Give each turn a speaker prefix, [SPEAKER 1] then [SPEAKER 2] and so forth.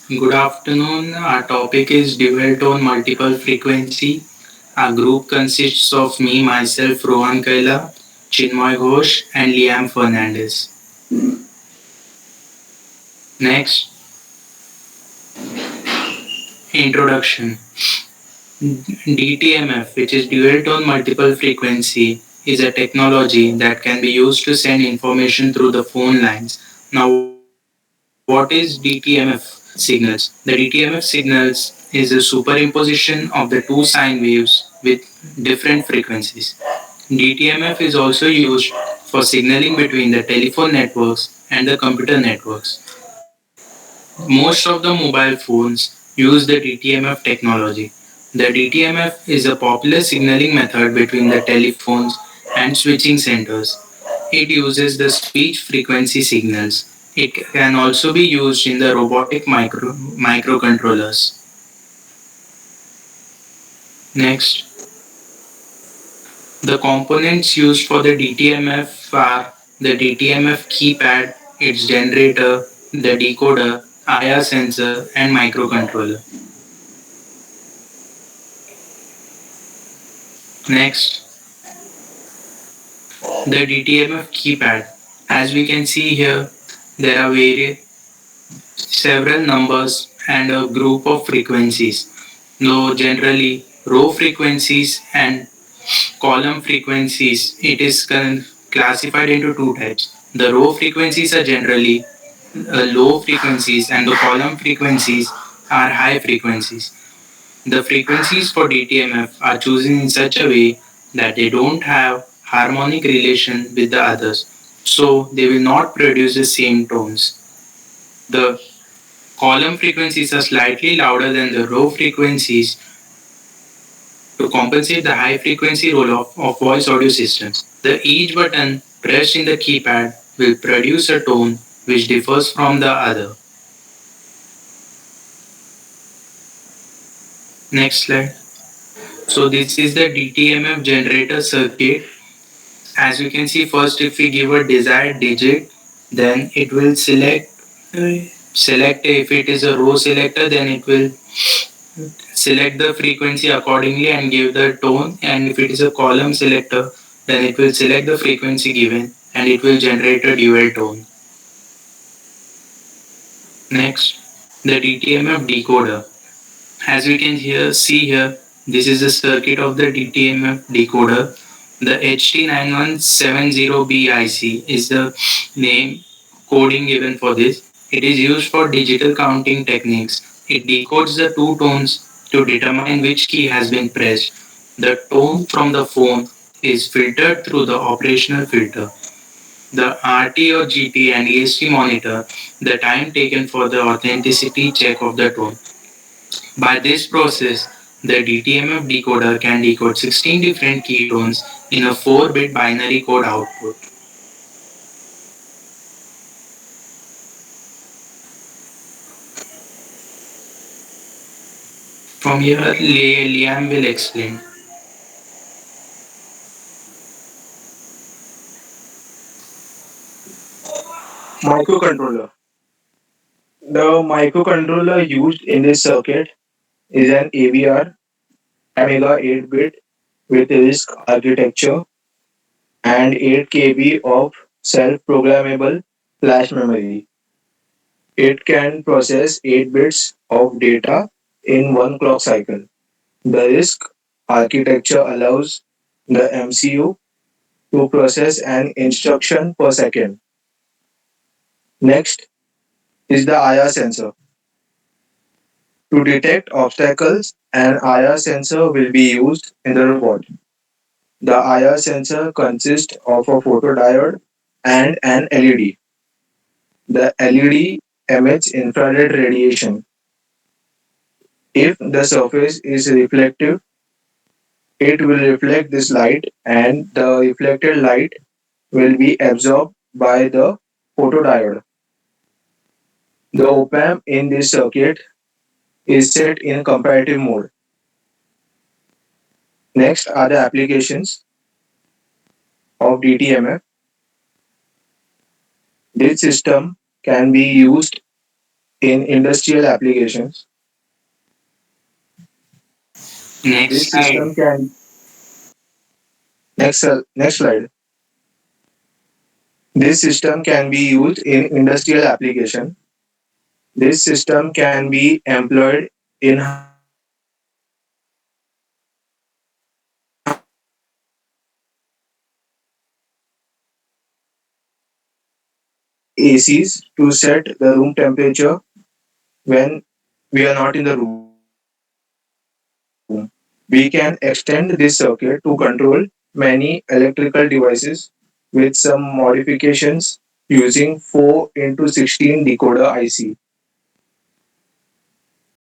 [SPEAKER 1] Good afternoon. Our topic is dual tone multiple frequency. Our group consists of me, myself, Rohan Kaila, Chinmoy Ghosh, and Liam Fernandez. Next, introduction. DTMF, which is dual tone multiple frequency, is a technology that can be used to send information through the phone lines. Now, what is DTMF signals? The DTMF signals is a superimposition of the two sine waves with different frequencies. DTMF is also used for signaling between the telephone networks and the computer networks. Most of the mobile phones use the DTMF technology. The DTMF is a popular signaling method between the telephones and switching centers. It uses the speech frequency signals. It can also be used in the robotic microcontrollers. Next, the components used for the DTMF are the DTMF keypad, its generator, the decoder, IR sensor, and microcontroller. Next, the DTMF keypad. As we can see here, there are several numbers and a group of frequencies. Though generally row frequencies and column frequencies, it is classified into two types. The row frequencies are generally low frequencies and the column frequencies are high frequencies. The frequencies for DTMF are chosen in such a way that they don't have harmonic relation with the others, so they will not produce the same tones. The column frequencies are slightly louder than the row frequencies to compensate the high frequency roll off of voice audio systems. The each button pressed in the keypad will produce a tone which differs from the other. Next slide. So this is the DTMF generator circuit. As you can see, first if we give a desired digit, then it will select if it is a row selector, then it will select the frequency accordingly and give the tone, and if it is a column selector, then it will select the frequency given and it will generate a dual tone. Next, the DTMF decoder. As we can see here, this is the circuit of the DTMF decoder. The HT9170B is the name coding given for this. It is used for digital counting techniques. It decodes the two tones to determine which key has been pressed. The tone from the phone is filtered through the operational filter. The RT or GT and EST monitor the time taken for the authenticity check of the tone. By this process, the DTMF decoder can decode 16 different key tones in a 4-bit binary code output. From here, Liam will explain.
[SPEAKER 2] Microcontroller. The microcontroller used in this circuit is an AVR Amiga 8-bit with RISC architecture and 8 KB of self-programmable flash memory. It can process 8 bits of data in one clock cycle. The RISC architecture allows the MCU to process an instruction per second. Next is the IR sensor. To detect obstacles, an IR sensor will be used in the robot. The IR sensor consists of a photodiode and an LED. The LED emits infrared radiation. If the surface is reflective, it will reflect this light and the reflected light will be absorbed by the photodiode. The op-amp in this circuit is set in comparative mode. Next are the applications of DTMF. This system can be used in industrial applications.
[SPEAKER 1] Next
[SPEAKER 2] This
[SPEAKER 1] slide.
[SPEAKER 2] system can next slide. This system can be used in industrial application. This system can be employed in high-speed internet connectivity. We can use ACs to set the room temperature when we are not in the room. We can extend this circuit to control many electrical devices with some modifications using 4 into 16 decoder IC.